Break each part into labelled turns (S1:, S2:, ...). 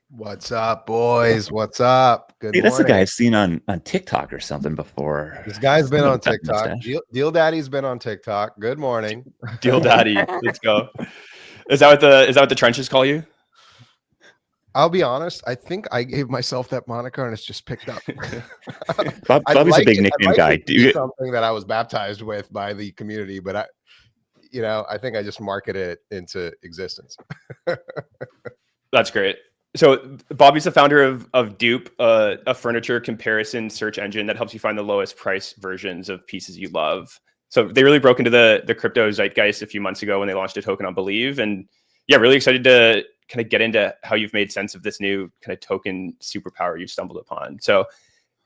S1: What's up, boys? What's up? Good
S2: See, that's the guy
S1: morning.
S2: I've seen on TikTok or something before.
S1: This guy's been
S2: Someone
S1: on
S2: with that
S1: TikTok.
S2: mustache.
S1: Deal Daddy's been on TikTok. Good morning.
S3: Deal Daddy. Let's go. Is that what the trenches call you?
S1: I'll be honest. I think I gave myself that moniker, and it's just picked up.
S2: Bobby's a big
S1: I'd
S2: nickname
S1: like
S2: guy.
S1: it to be something that I was baptized with by the community, but I think I just marketed it into existence.
S3: That's great. So Bobby's the founder of Dupe, a furniture comparison search engine that helps you find the lowest price versions of pieces you love. So they really broke into the crypto zeitgeist a few months ago when they launched a token on Believe, and yeah, really excited to kind of get into how you've made sense of this new kind of token superpower you've stumbled upon. So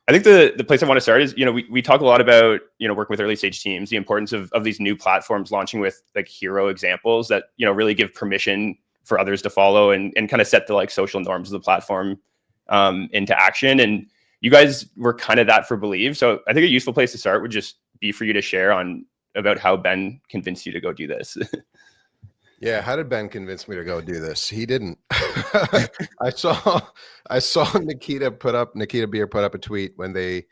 S3: I think the place I want to start is, we talk a lot about, working with early stage teams, the importance of these new platforms launching with like hero examples that, really give permission for others to follow and kind of set the like social norms of the platform into action. And you guys were kind of that for Believe. So I think a useful place to start would just be for you to share about how Ben convinced you to go do this.
S1: Yeah, how did Ben convince me to go do this? He didn't. I saw Nikita Beer put up a tweet when the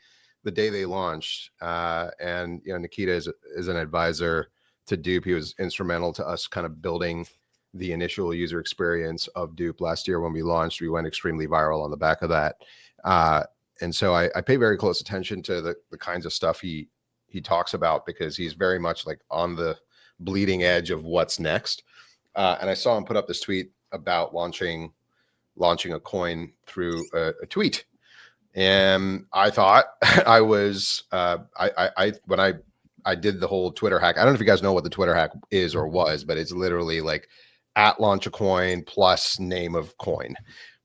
S1: day they launched, and Nikita is an advisor to Dupe. He was instrumental to us kind of building the initial user experience of Dupe last year when we launched. We went extremely viral on the back of that, and so I pay very close attention to the kinds of stuff he talks about, because he's very much like on the bleeding edge of what's next. And I saw him put up this tweet about launching a coin through a tweet, and I thought I was when I did the whole Twitter hack. I don't know if you guys know what the Twitter hack is or was, but it's literally like at launch a coin plus name of coin.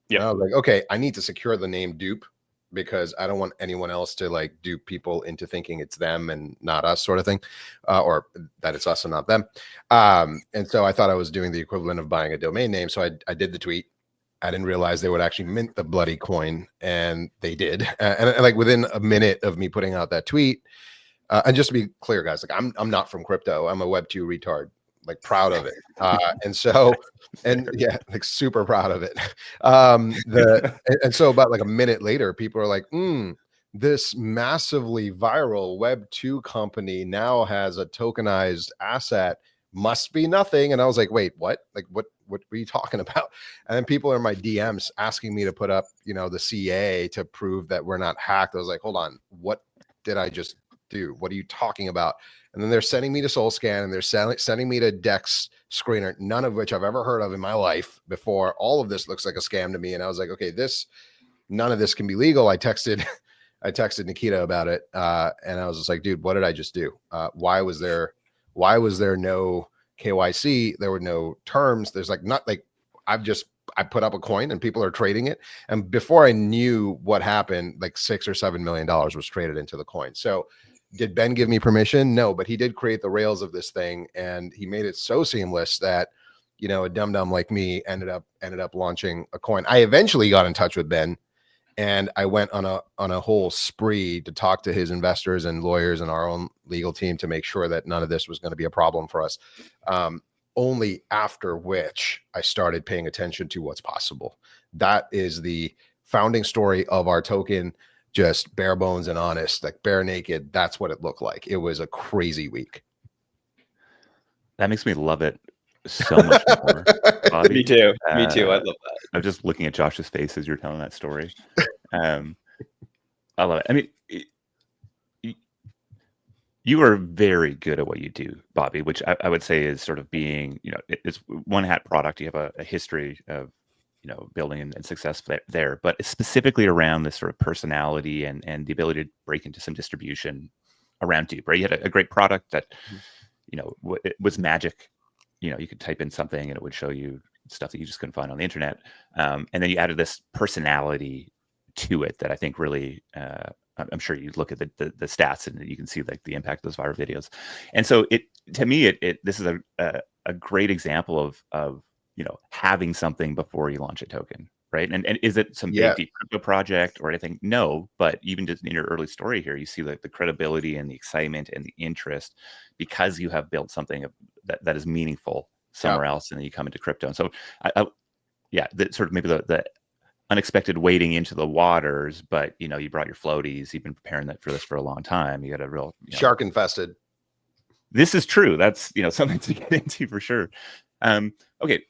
S1: Yeah, I was like, okay, I need to secure the name Dupe, because I don't want anyone else to like dupe people into thinking it's them and not us, sort of thing, or that it's us and not them. And so I thought I was doing the equivalent of buying a domain name. So I did the tweet. I didn't realize they would actually mint the bloody coin, and they did. And like within a minute of me putting out that tweet, and just to be clear, guys, like I'm not from crypto. I'm a Web2 retard, like proud of it. And yeah, like super proud of it. And so about like a minute later, people are like, this massively viral Web2 company now has a tokenized asset, must be nothing. And I was like, wait, what? Like, what were you talking about? And then people are in my DMs asking me to put up, the CA to prove that we're not hacked. I was like, hold on, what did I just do? What are you talking about? And then they're sending me to SoulScan, and they're sending me to Dex Screener, none of which I've ever heard of in my life before. All of this looks like a scam to me. And I was like, okay, none of this can be legal. I texted Nikita about it, and I was just like, dude, what did I just do? Why was there no KYC? There were no terms. There's like not like I put up a coin and people are trading it. And before I knew what happened, like $6 or $7 million was traded into the coin. So did Ben give me permission? No, but he did create the rails of this thing, and he made it so seamless that a dum-dum like me ended up launching a coin. I eventually got in touch with Ben, and I went on a whole spree to talk to his investors and lawyers and our own legal team to make sure that none of this was going to be a problem for us. Only after which I started paying attention to what's possible. That is the founding story of our token. Just bare bones and honest, like bare naked. That's what it looked like. It was a crazy week.
S2: That makes me love it so much more. Bobby.
S3: Me too. I love that.
S2: I'm just looking at Josh's face as you're telling that story. I love it. I mean, you are very good at what you do, Bobby, which I would say is sort of being, it's one hat product. You have a history of, building and success there, but specifically around this sort of personality and the ability to break into some distribution around Dupe, right? You had a great product that, it was magic. You could type in something and it would show you stuff that you just couldn't find on the internet. And then you added this personality to it that I think really, I'm sure you look at the stats and you can see like the impact of those viral videos. And so to me, this is a great example of having something before you launch a token, right? And is it some big deep crypto project or anything? No, but even just in your early story here, you see like the credibility and the excitement and the interest because you have built something that is meaningful somewhere else, and then you come into crypto. And so, that sort of maybe the unexpected wading into the waters, but you brought your floaties. You've been preparing that for this for a long time. You got a real
S1: Shark infested.
S2: This is true. That's something to get into for sure. Okay.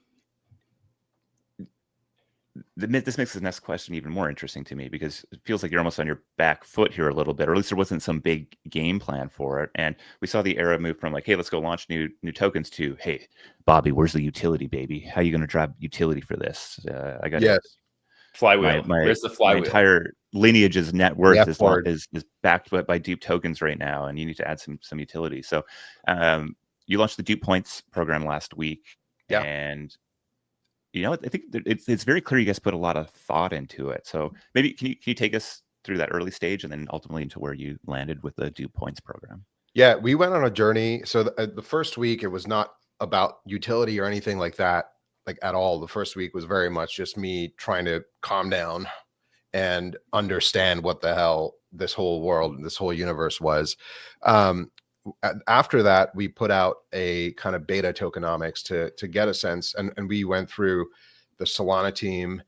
S2: This makes the next question even more interesting to me, because it feels like you're almost on your back foot here a little bit, or at least there wasn't some big game plan for it. And we saw the era move from like, hey, let's go launch new tokens, to, hey, Bobby, where's the utility, baby? How are you going to drive utility for this? I got
S1: Yes.
S3: Flywheel. Where's the flywheel?
S2: My entire lineage's net worth
S1: F-word.
S2: is backed by dupe tokens right now, and you need to add some utility. So you launched the dupe points program last week,
S1: Yeah.
S2: and I think it's very clear you guys put a lot of thought into it. So maybe can you take us through that early stage and then ultimately into where you landed with the dupe points program?
S1: Yeah, we went on a journey. So the first week, it was not about utility or anything like that, like at all. The first week was very much just me trying to calm down and understand what the hell this whole world, this whole universe was. After that, we put out a kind of beta tokenomics to get a sense, and we went through the Solana team.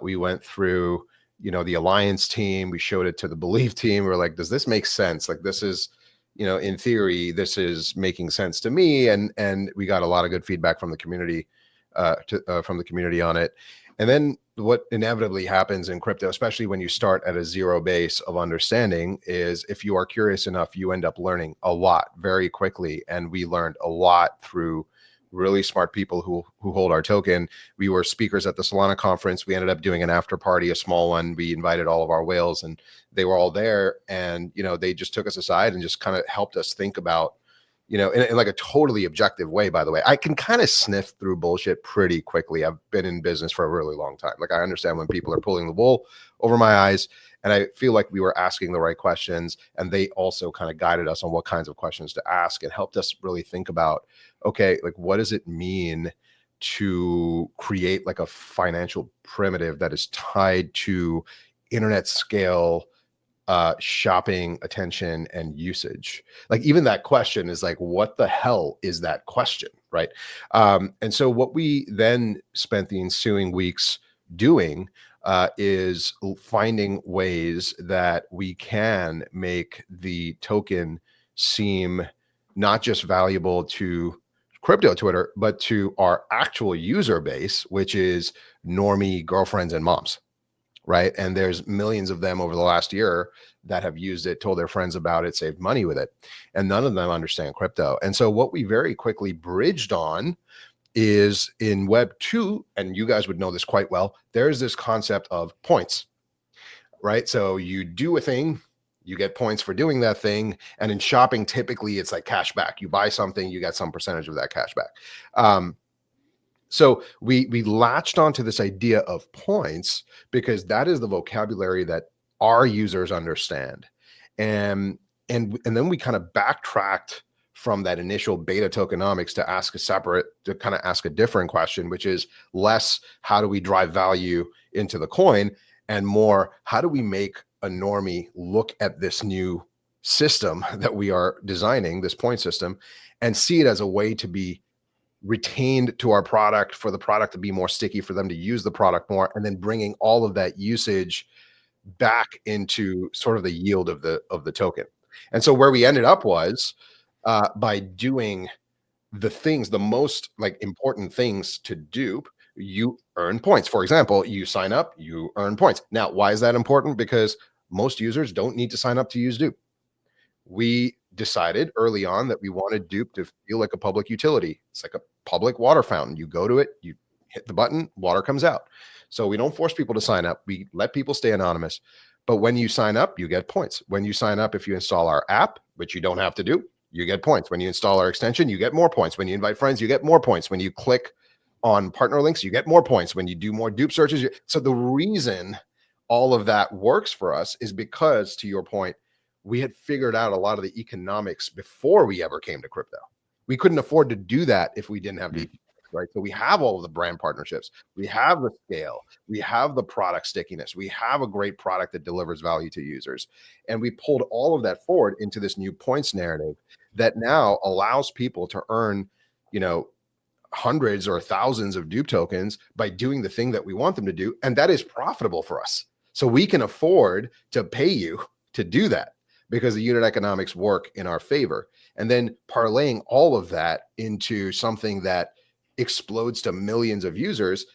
S1: We went through, the Alliance team. We showed it to the Believe team. We're like, does this make sense? Like, this is, in theory, this is making sense to me. And we got a lot of good feedback from the community, on it. And then what inevitably happens in crypto, especially when you start at a zero base of understanding, is if you are curious enough, you end up learning a lot very quickly. And we learned a lot through really smart people who hold our token. We were speakers at the Solana conference. We ended up doing an after party, a small one. We invited all of our whales, and they were all there. And, they just took us aside and just kind of helped us think about, in like a totally objective way. By the way, I can kind of sniff through bullshit pretty quickly. I've been in business for a really long time. Like, I understand when people are pulling the wool over my eyes, and I feel like we were asking the right questions, and they also kind of guided us on what kinds of questions to ask and helped us really think about, okay, like, what does it mean to create like a financial primitive that is tied to internet scale shopping attention and usage? Like, even that question is like, what the hell is that question, right? And so what we then spent the ensuing weeks doing is finding ways that we can make the token seem not just valuable to crypto Twitter, but to our actual user base, which is normie girlfriends and moms. Right. And there's millions of them over the last year that have used it, told their friends about it, saved money with it. And none of them understand crypto. And so what we very quickly bridged on is in Web 2, and you guys would know this quite well, there's this concept of points, right? So you do a thing, you get points for doing that thing. And in shopping, typically it's like cash back. You buy something, you get some percentage of that cash back. So we latched onto this idea of points because that is the vocabulary that our users understand. And then we kind of backtracked from that initial beta tokenomics to kind of ask a different question, which is less, how do we drive value into the coin, and more, how do we make a normie look at this new system that we are designing, this point system, and see it as a way to be retained to our product, for the product to be more sticky, for them to use the product more, and then bringing all of that usage back into sort of the yield of the token. And so where we ended up was by doing the most like important things to dupe, you earn points. For example, you sign up, you earn points. Now, why is that important? Because most users don't need to sign up to use dupe. We decided early on that we wanted dupe to feel like a public utility. It's like a public water fountain. You go to it, you hit the button, water comes out. So we don't force people to sign up. We let people stay anonymous. But when you sign up, you get points. When you sign up, if you install our app, which you don't have to do, you get points. When you install our extension, you get more points. When you invite friends, you get more points. When you click on partner links, you get more points. When you do more dupe searches. So the reason all of that works for us is because, to your point, we had figured out a lot of the economics before we ever came to crypto. We couldn't afford to do that if we didn't have the economics, right? So we have all of the brand partnerships, we have the scale, we have the product stickiness, we have a great product that delivers value to users. And we pulled all of that forward into this new points narrative that now allows people to earn, hundreds or thousands of dupe tokens by doing the thing that we want them to do. And that is profitable for us. So we can afford to pay you to do that because the unit economics work in our favor. And then parlaying all of that into something that explodes to millions of users,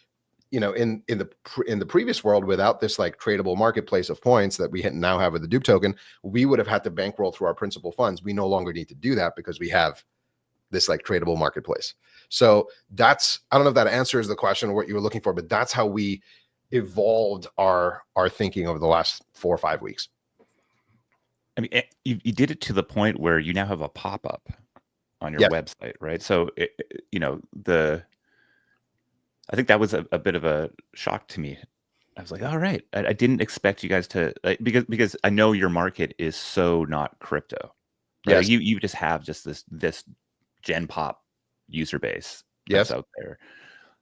S1: you know, in the previous world, without this like tradable marketplace of points that we now have with the dupe token, we would have had to bankroll through our principal funds. We no longer need to do that because we have this like tradable marketplace. So that's, I don't know if that answers the question or what you were looking for, but that's how we evolved our thinking over the last 4 or 5 weeks.
S2: I mean, you did it to the point where you now have a pop-up on your website, right? So, you know, I think that was a bit of a shock to me. I was like, all right, I didn't expect you guys to, because I know your market is so not crypto. Right?
S1: Yes.
S2: Like you just have just this Gen Pop user base that's out there.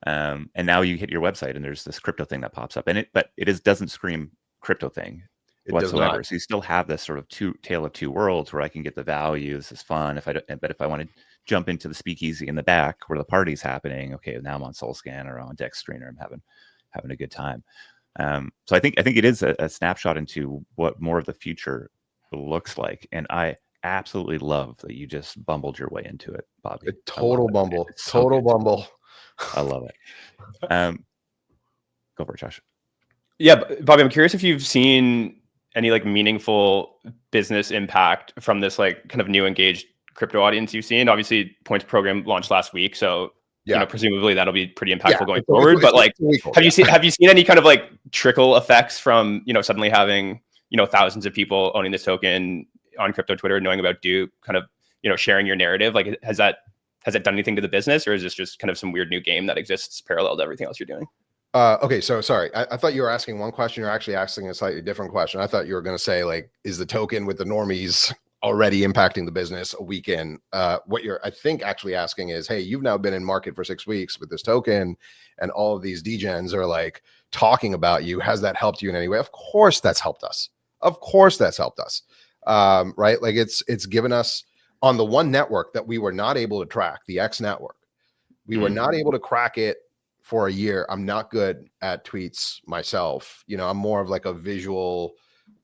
S2: And now you hit your website and there's this crypto thing that pops up, but it doesn't scream crypto thing whatsoever. So you still have this sort of tale of two worlds where I can get the value. This is fun. But if I want to jump into the speakeasy in the back where the party's happening, okay, now I'm on SoulScan or on Dex Screener. I'm having a good time. So I think it is a snapshot into what more of the future looks like. And I absolutely love that you just bumbled your way into it, Bobby.
S1: A total bumble.
S2: So
S1: bumble.
S2: I love it. Go for it, Josh.
S3: Yeah, Bobby, I'm curious if you've seen any like meaningful business impact from this like kind of new engaged crypto audience you've seen. Obviously, Points program launched last week, so you know, presumably that'll be pretty impactful going forward. But like, have you seen any kind of like trickle effects from, you know, suddenly having, you know, thousands of people owning this token on crypto Twitter, knowing about Duke, kind of, you know, sharing your narrative? Like, has that done anything to the business, or is this just kind of some weird new game that exists parallel to everything else you're doing?
S1: Okay, so sorry. I thought you were asking one question. You're actually asking a slightly different question. I thought you were going to say, like, is the token with the normies already impacting the business a week in? What you're, I think, actually asking is, hey, you've now been in market for 6 weeks with this token, and all of these degens are like talking about you. Has that helped you in any way? Of course, that's helped us. Of course, that's helped us. Right? Like it's given us on the one network that we were not able to track, the X network. We were not able to crack it for a year. I'm not good at tweets myself. You know, I'm more of like a visual,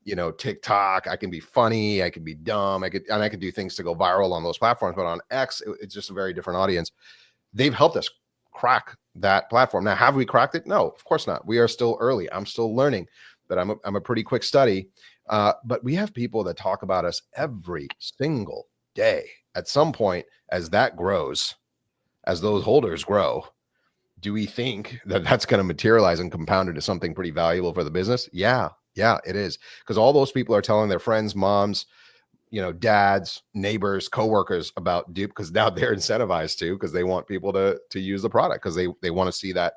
S1: you know, TikTok. I can be funny, I can be dumb, I could do things to go viral on those platforms. But on X, it's just a very different audience. They've helped us crack that platform. Now, have we cracked it? No, of course not. We are still early. I'm still learning, but I'm a pretty quick study. But we have people that talk about us every single day. At some point, as that grows, as those holders grow, do we think that that's going to materialize and compound into something pretty valuable for the business? Yeah, it is. Because all those people are telling their friends, moms, you know, dads, neighbors, coworkers about Dupe, because now they're incentivized to, because they want people to use the product, because they want to see that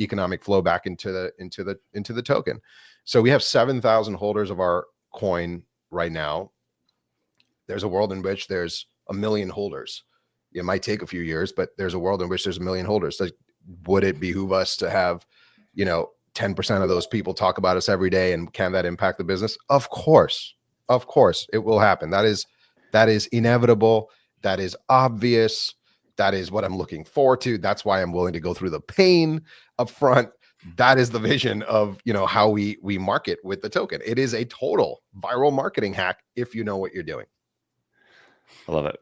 S1: economic flow back into the token. So we have 7,000 holders of our coin right now. There's a world in which there's 1 million holders. It might take a few years, but there's a world in which there's 1 million holders. Like, would it behoove us to have, you know, 10% of those people talk about us every day? And can that impact the business? Of course it will happen. That is inevitable. That is obvious. That is what I'm looking forward to. That's why I'm willing to go through the pain up front. That is the vision of, you know, how we market with the token. It is a total viral marketing hack if you know what you're doing.
S2: I love it.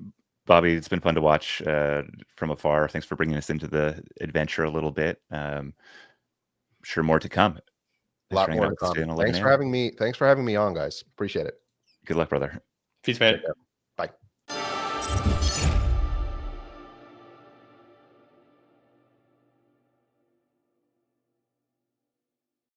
S2: Bobby, it's been fun to watch from afar. Thanks for bringing us into the adventure a little bit. Sure, more to come.
S1: A lot more to come. Thanks for having me on, guys. Appreciate it.
S2: Good luck, brother.
S3: Peace, man.